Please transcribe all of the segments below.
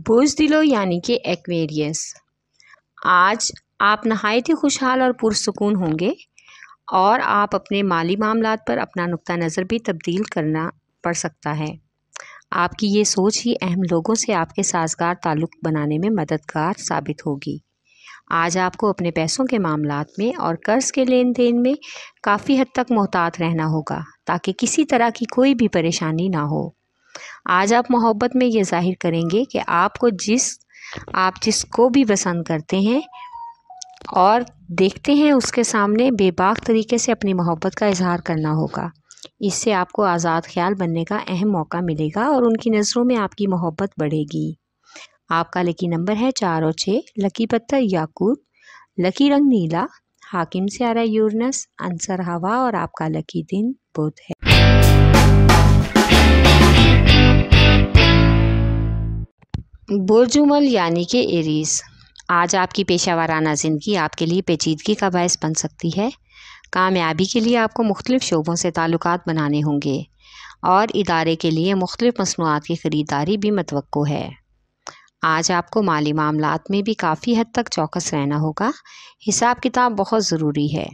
بزدلو یعنی کہ ایکویریس، آج آپ نہایت ہی خوشحال اور پرسکون ہوں گے اور آپ اپنے مالی معاملات پر اپنا نقطہ نظر بھی تبدیل کرنا پڑ سکتا ہے۔ آپ کی یہ سوچ ہی اہم لوگوں سے آپ کے سازگار تعلق بنانے میں مددگار ثابت ہوگی۔ آج آپ کو اپنے پیسوں کے معاملات میں اور قرض کے لین دین میں کافی حد تک محتاط رہنا ہوگا تاکہ کسی طرح کی کوئی بھی پریشانی نہ ہو۔ آج آپ محبت میں یہ ظاہر کریں گے کہ آپ جس کو بھی پسند کرتے ہیں اور دیکھتے ہیں اس کے سامنے بے باک طریقے سے اپنی محبت کا اظہار کرنا ہوگا۔ اس سے آپ کو آزاد خیال بننے کا اہم موقع ملے گا اور ان کی نظروں میں آپ کی محبت بڑھے گی۔ آپ کا لکی نمبر ہے 4 اور 6، لکی پتھر یاقوت، لکی رنگ نیلا، حاکم سیارہ یورینس، عنصر ہوا اور آپ کا لکی دن بدھ ہے۔ برج مل یعنی کہ ایریز، آج آپ کی پیشہ ورانہ زندگی آپ کے لیے پیچیدگی کا باعث بن سکتی ہے۔ کامیابی کے لیے آپ کو مختلف شعبوں سے تعلقات بنانے ہوں گے اور ادارے کے لیے مختلف مصنوعات کی خریداری بھی متوقع ہے۔ آج آپ کو مالی معاملات میں بھی کافی حد تک چوکس رہنا ہوگا۔ حساب کتاب بہت ضروری ہے۔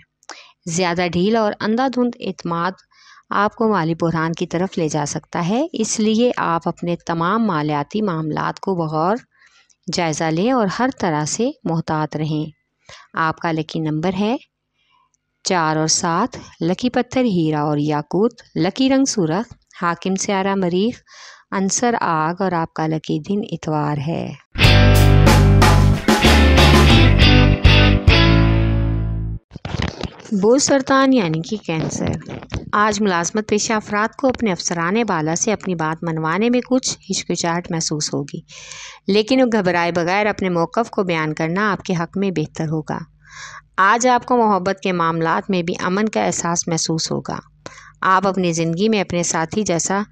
زیادہ ڈھیل اور اندھا دھند اعتماد آپ کو مالی بحران کی طرف لے جا سکتا ہے، اس لیے آپ اپنے تمام مالیاتی معاملات کو بغور جائزہ لیں اور ہر طرح سے محتاط رہیں۔ آپ کا لکی نمبر ہے 4 اور 7، لکی پتھر ہیرا اور یاقوت، لکی رنگ سرخ، حاکم سیارہ مریخ، عنصر آگ اور آپ کا لکی دن اتوار ہے۔ برج سرطان یعنی کہ کینسر، آج ملازمت پیشہ افراد کو اپنے افسران بالا سے اپنی بات منوانے میں کچھ ہچکچاہٹ محسوس ہوگی، لیکن گھبرائے بغیر اپنے موقف کو بیان کرنا آپ کے حق میں بہتر ہوگا۔ آج آپ کو محبت کے معاملات میں بھی امن کا احساس محسوس ہوگا۔ آپ اپنی زندگی میں اپنے ساتھی جیسا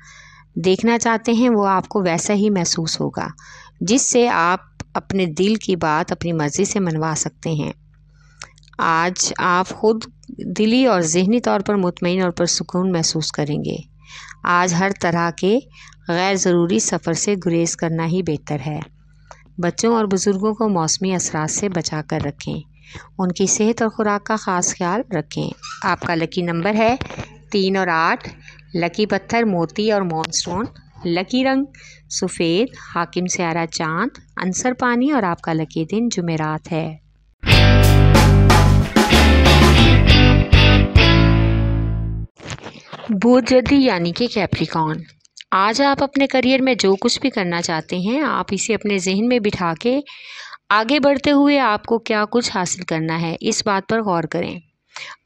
دیکھنا چاہتے ہیں وہ آپ کو ویسا ہی محسوس ہوگا، جس سے آپ اپنے دل کی بات اپنی مرضی سے منوا سکتے ہیں۔ آج آپ خود دلی اور ذہنی طور پر مطمئن اور پرسکون محسوس کریں گے۔ آج ہر طرح کے غیر ضروری سفر سے گریز کرنا ہی بہتر ہے۔ بچوں اور بزرگوں کو موسمی اثرات سے بچا کر رکھیں، ان کی صحت اور خوراک کا خاص خیال رکھیں۔ آپ کا لکی نمبر ہے 3 اور 8، لکی پتھر موتی اور مون سٹون، لکی رنگ سفید، حاکم سیارہ چاند، عنصر پانی اور آپ کا لکی دن جمعرات ہے۔ برج جدی یعنی کہ کیپریکارن، آج آپ اپنے کریئر میں جو کچھ بھی کرنا چاہتے ہیں آپ اسے اپنے ذہن میں بٹھا کے آگے بڑھتے ہوئے آپ کو کیا کچھ حاصل کرنا ہے اس بات پر غور کریں۔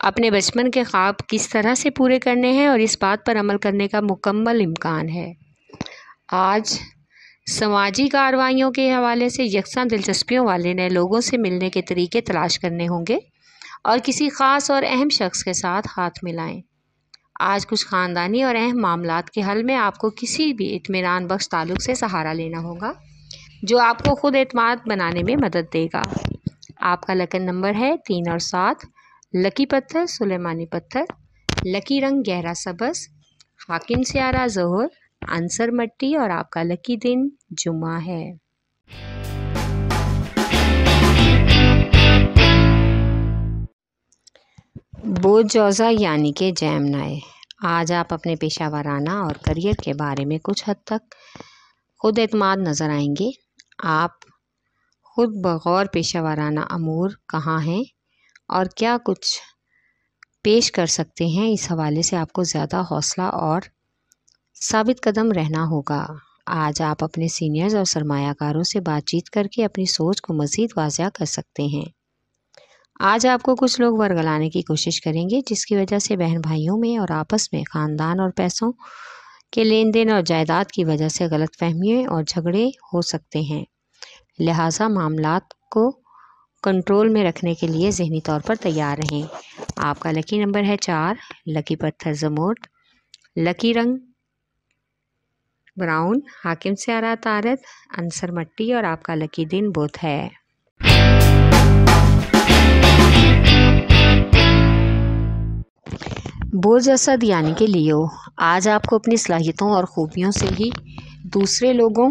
اپنے بچپن کے خواب کس طرح سے پورے کرنے ہیں اور اس بات پر عمل کرنے کا مکمل امکان ہے۔ آج سماجی کارروائیوں کے حوالے سے یکساں دلچسپیوں والے نئے لوگوں سے ملنے کے طریقے تلاش کرنے ہوں گے اور کسی خاص اور اہم شخص کے ساتھ ہاتھ ملائیں۔ آج کچھ خاندانی اور اہم معاملات کے حل میں آپ کو کسی بھی اطمینان بخش تعلق سے سہارا لینا ہوگا جو آپ کو خود اعتماد بنانے میں مدد دے گا۔ آپ کا لکی نمبر ہے 3 اور 7، لکی پتھر سلیمانی پتھر، لکی رنگ گہرا سبز، حاکم سیارہ ظہر، عنصر مٹی اور آپ کا لکی دن جمعہ ہے۔ برج جوزا یعنی کہ جیمنائی، آج آپ اپنے پیشہ ورانہ اور کریئر کے بارے میں کچھ حد تک خود اعتماد نظر آئیں گے۔ آپ خود بغور پیشہ ورانہ امور کہاں ہیں اور کیا کچھ پیش کر سکتے ہیں، اس حوالے سے آپ کو زیادہ حوصلہ اور ثابت قدم رہنا ہوگا۔ آج آپ اپنے سینئرز اور سرمایہ کاروں سے بات چیت کر کے اپنی سوچ کو مزید واضح کر سکتے ہیں۔ آج آپ کو کچھ لوگ ورگلانے کی کوشش کریں گے جس کی وجہ سے بہن بھائیوں میں اور آپس میں خاندان اور پیسوں کے لین دین اور جائیداد کی وجہ سے غلط فہمیاں اور جھگڑے ہو سکتے ہیں، لہٰذا معاملات کو کنٹرول میں رکھنے کے لیے ذہنی طور پر تیار رہیں۔ آپ کا لکی نمبر ہے 4، لکی پتھر زمرد، لکی رنگ براؤن، حاکم سیارہ عطارد، عنصر مٹی اور آپ کا لکی دن بدھ ہے۔ برج اسد یعنی کہ لیو، آج آپ کو اپنی صلاحیتوں اور خوبیوں سے ہی دوسرے لوگوں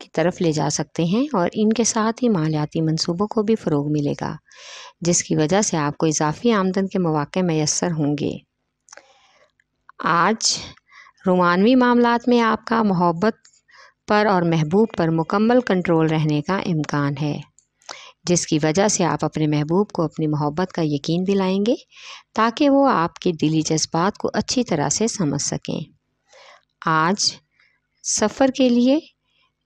کی طرف لے جا سکتے ہیں اور ان کے ساتھ ہی مالیاتی منصوبوں کو بھی فروغ ملے گا، جس کی وجہ سے آپ کو اضافی آمدن کے مواقع میسر ہوں گے۔ آج رومانوی معاملات میں آپ کا محبت پر اور محبوب پر مکمل کنٹرول رہنے کا امکان ہے، جس کی وجہ سے آپ اپنے محبوب کو اپنی محبت کا یقین دلائیں گے تاکہ وہ آپ کے دلی جذبات کو اچھی طرح سے سمجھ سکیں۔ آج سفر کے لیے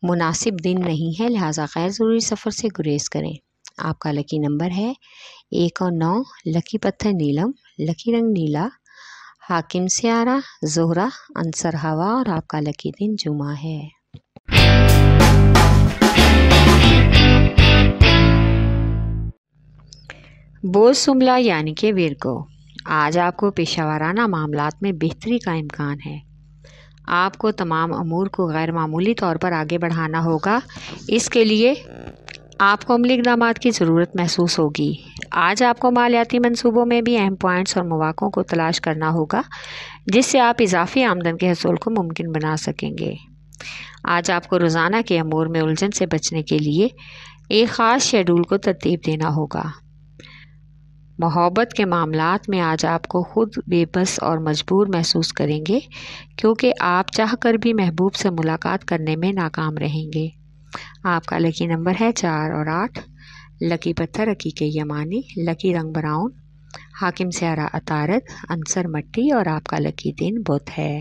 مناسب دن نہیں ہے، لہٰذا غیر ضروری سفر سے گریز کریں۔ آپ کا لکی نمبر ہے 1 اور 9، لکی پتھر نیلم، لکی رنگ نیلا، حاکم سیارہ زہرہ، عنصر ہوا اور آپ کا لکی دن جمعہ ہے۔ بوجھ سنبھلا یعنی کہ ویرگو، آج آپ کو پیشہ ورانہ معاملات میں بہتری کا امکان ہے۔ آپ کو تمام امور کو غیر معمولی طور پر آگے بڑھانا ہوگا، اس کے لیے آپ کو عملی اقدامات کی ضرورت محسوس ہوگی۔ آج آپ کو مالیاتی منصوبوں میں بھی اہم پوائنٹس اور مواقعوں کو تلاش کرنا ہوگا جس سے آپ اضافی آمدن کے حصول کو ممکن بنا سکیں گے۔ آج آپ کو روزانہ کے امور میں الجھن سے بچنے کے لیے ایک خاص شیڈول کو ترتیب دینا ہوگا۔ محبت کے معاملات میں آج آپ کو خود بے بس اور مجبور محسوس کریں گے کیونکہ آپ چاہ کر بھی محبوب سے ملاقات کرنے میں ناکام رہیں گے۔ آپ کا لکی نمبر ہے 4 اور 8، لکی پتھر عقیق یمانی، لکی رنگ براؤن، حاکم سیارہ عطارد، عنصر مٹی اور آپ کا لکی دن بدھ ہے۔